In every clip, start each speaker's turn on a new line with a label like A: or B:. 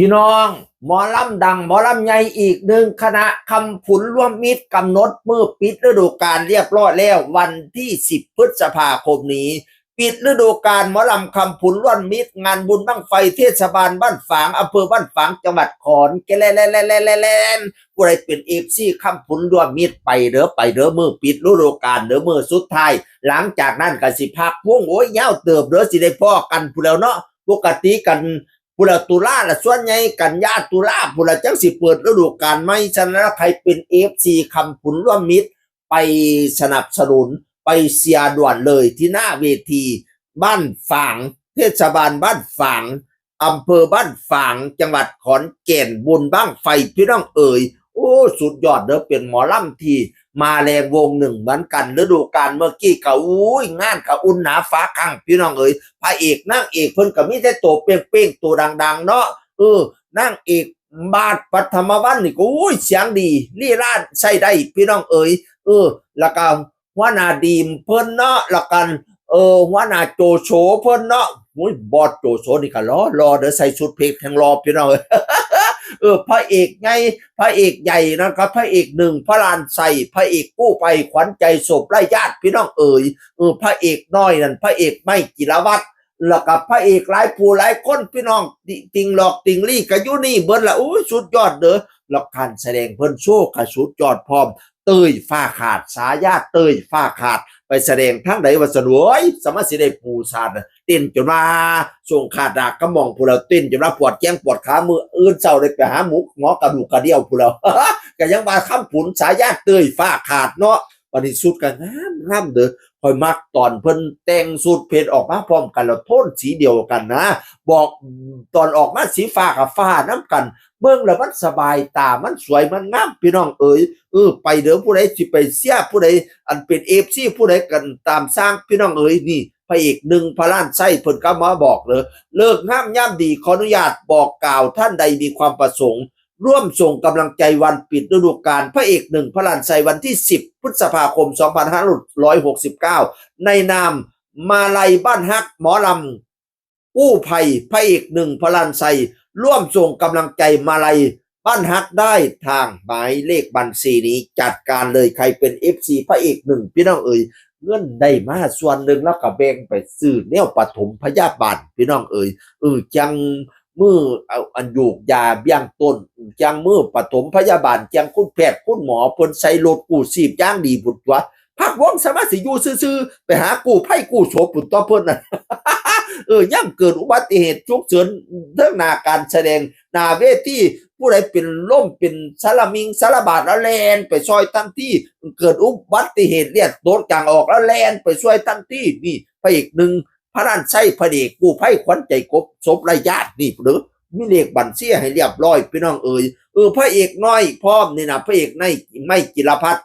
A: พี่น้องหมอลำดังหมอลำใหญ่อีกหนึ่งคณะคำผุนร่วมมิตรกำหนดมือปิดฤดูกาลเรียบร้อยแล้ววันที่10 พฤษภาคมนี้ปิดฤดูกาลหมอลำคำผุนร่วมมิตรงานบุญบั้งไฟเทศบาลบ้านฝางอำเภอบ้านฝางจังหวัดขอนแก่นผู้ใดเป็นเอฟซีคำผุนร่วมมิตรไปเด้อมือปิดฤดูกาลเด้อมือสุดท้ายหลังจากนั้นก็สิพักวงโอ้ยยาวเติบเด้อสิได้พ้อกันพู้นแล้วเนาะปกติกันพุละตุลาละส่วนใหญ่กันยาตุลาพุละจังสิเปิดฤดูกาลใหม่ฉะนั้นใครเป็น FC คำผุนร่วมมิตรไปสนับสนุนไปเชียร์ด่วนเลยที่หน้าเวทีบ้านฝางเทศบาลบ้านฝางอำเภอบ้านฝางจังหวัดขอนแก่นบุญบ้างไฟพี่น้องเอ๋ยโอ้สุดยอดเด้อเป็นหมอลำที่มาแรงวงหนึ่งเหมือนกันฤดูกาลเมื่อกี้ก็อุ้ยงานก็อุ่นหนาฟ้าข้างพี่น้องเอ๋ยพระเอกนางเอกเพิ่นก็มีแต่ตัวเป้งๆตัวดังๆเนาะนางเอกบาทปัทมวันนี่ก็อุ้ยเสียงดีลีลาใช้ได้พี่น้องเอ๋ยแล้วก็หัวหน้าดีมเพิ่นเนาะแล้วกันหัวหน้าโจโฉเพิ่นเนาะอุ้ยบอสโจโฉนี่ก็รอเด้อใส่ชุดเพลงแทงรอพี่น้องเอ๋ยพระเอกไงพระเอกใหญ่นะครับพระเอกหนึ่งพระลานใส่พระเอกกู้ไปขวัญใจศพไร้ญาติพี่น้องเอ๋ยพระเอกน้อยนั่นพระเอกไม่จิรวัตรแล้วกับพระเอกหลายผู้หลายคนพี่น้องติงหลอกติงลี่ก็อยู่นี่เบิ้ลละอุ้ยสุดยอดเด้อแล้วการแสดงเพิ่นโชว์ก็สุดยอดพร้อมเตยฟ้าขาดสายาเตยฟ้าขาดไปแสดงทั้งใดว่าสนวยสามารถสิได้ปูซาดเต้นจนว่าส่งขาดดากกระหม่องผู้เราเต้นจนว่าปวดแข้งปวดขามืออื่นเศร้าได้ไปหาหมูหมอกระดูกกระเดี่ยวผู้เราก็ยังมาค้ำผุนสายาเตยฟ้าขาดเนาะวันนี้สุดกันงามเด้อคอยมักตอนเพิ่นแต่งสูตรเพชรออกมาพร้อมกันแล้วโทนสีเดียวกันนะบอกตอนออกมาสีฟ้ากับฟ้าน้ำกันเบิ่งแล้วมันสบายตามันสวยมันงามพี่น้องเอ๋ยไปเด้อผู้ใดสิไปเสียผู้ใดอันเป็นเอฟซีผู้ใดกันตามสร้างพี่น้องเอ๋ยนี่พระเอกหนึ่งพระล้านไส้เพิ่นก็มาบอกเลยเลิกงามย่ำดีขออนุญาตบอกกล่าวท่านใดมีความประสงค์ร่วมส่งกำลังใจวันปิดฤดูกาลพระเอกหนึ่งพระลานไส้วันที่10 พฤษภาคม 2569ในนามมาลัยบ้านฮักหมอลำกู้ภัยพระเอกหนึ่งพระลานไส้ร่วมส่งกำลังใจมาลัยบ้านฮักได้ทางหมายเลขบัญชีนี้จัดการเลยใครเป็น FC พระเอกหนึ่งพี่น้องเอ๋ยเงินได้มาส่วนหนึ่งแล้วก็แบ่งไปซื้อแนวปฐมพยาบาลพี่น้องเอ๋ยจังมือเอาอันยูกยาเบี้ยงต้นจังมือปฐมพยาบาลจังคุณแพทย์คุณหมอเพิ่นใส่รถกู้ชีพอย่างดีพุ่นตัวภาควงสามารถสิอยู่ซื่อๆไปหากู้ภัยกู้โฉบพุ่นตัวเพิ่นน่ะ ย่ำเกิดอุบัติเหตุฉุกเฉินเรื่องนาการแสดงนาเวทีผู้ใดเป็นล่มเป็นสารมิงสารบาดแล้วแลนไปซอยทันทีเกิดอุบัติเหตุเลียดโดนกลางออกแล้วแลนไปซอยทันทีนี่พระเอกหนึ่งพระด้านไส้พระเอกกู้ภัยขวัญใจกบศพไร้ญาตินี่หรือมีเลขบัญชีให้เรียบร้อยพี่น้องเอ๋ยพระเอกน้อยพร้อมนี่นะพระเอกในไม่จิรพัฒน์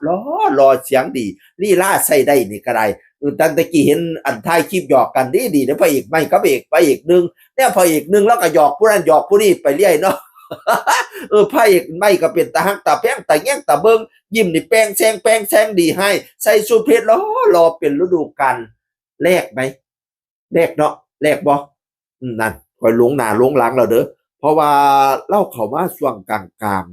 A: รอเสียงดีลีลาใส่ได้นี่ก็ได้ตั้งแต่กี้เห็นอันท้ายคลิปหยอกกันดีนะพระเอกไม่กับพระเอกหนึ่งเนี่ยพระเอกหนึ่งแล้วก็หยอกผู้นั้นหยอกผู้นี้ไปเรื่อยเนาะ พระเอกไม่ก็เป็นตาฮักตาแป้งตาแง่งตาเบิงยิ้มนี่แป้งแซงดีให้ใส่สูทเพชรรอเป็นฤดูกาลแรกไหมแรกเนาะแรกบ่นั่นคอยหลงหน้าหลงหลังแล้วเด้อเพราะว่าเล่าเขามาช่วงกลาง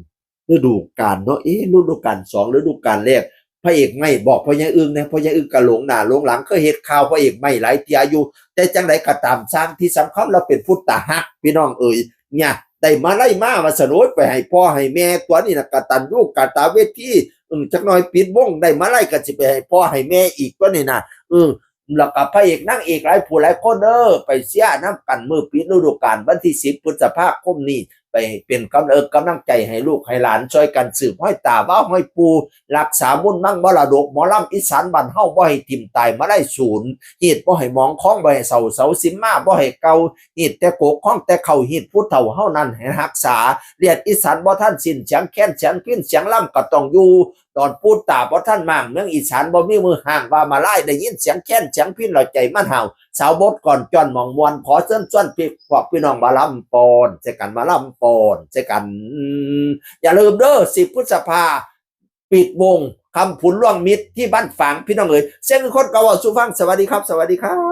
A: ฤดูกาลเนาะฤดูกาล2ฤดูกาลแรกพระเอกไม่บอกพ่อใหญ่อึ้งนะพ่อใหญ่อึ้งก็หลงหน้าหลงหลังก็เฮ็ดข่าวพระเอกไม่หลายเที่ยอยู่แต่จังไดก็ตามสร้างที่สำคัญเราเป็นผู้ตาฮักพี่น้องเอ๋ยเนี่ยได้มาไล่มาสนุนไปให้พ่อให้แม่ตัวนี้น่ะกตัญญูกตเวทีจักหน่อยปิดวงได้มาไล่ก็สิไปให้พ่อให้แม่อีกตัวนี้น่ะแล้วก็พระเอกนางเอกหลายผู้หลายคนไปเสียน้ำกันมือปิดฤดูกาลวันที่10 พฤษภาคมนี้ไปเป็นกำลังใจให้ลูกให้หลานช่วยกันสืบห้อยตาว่าห้อยปูรักษาบุญมั่งมรดกหมอลำอีสานบ้านเฮาบ่ให้ทิ่มตายมาได้ศูนย์ฮีดบ่ให้มองคล้องบ่ให้เสาสิมมาบ่ให้เก่าฮีดแต่โกกคล้องแต่เข้าฮีดผู้เฒ่าเฮานั้นให้รักษาเรียนอีสานบ่ทันสิ้นเสียงแค้นเสียงพิ้นเสียงล่ำก็ต้องอยู่ตอนพูดตาบ่ทันมั่งเมืองอีสานบ่มีมือห่างว่ามาไล่ได้ยินเสียงแค้นเสียงพิ้นแล้วใจมันเห่าสาวบดก่อนจอนหมองมวนขอเชิญชวนพี่น้องมาลำปอนเจกันมาลำปอนเจกันอย่าลืมเด้อ10 พฤษภาปิดวงคำผุนร่วงมิตรที่บ้านฝางพี่น้องเอ๋ยเส้นคนเก่าสู่ฟังสวัสดีครับสวัสดีครับ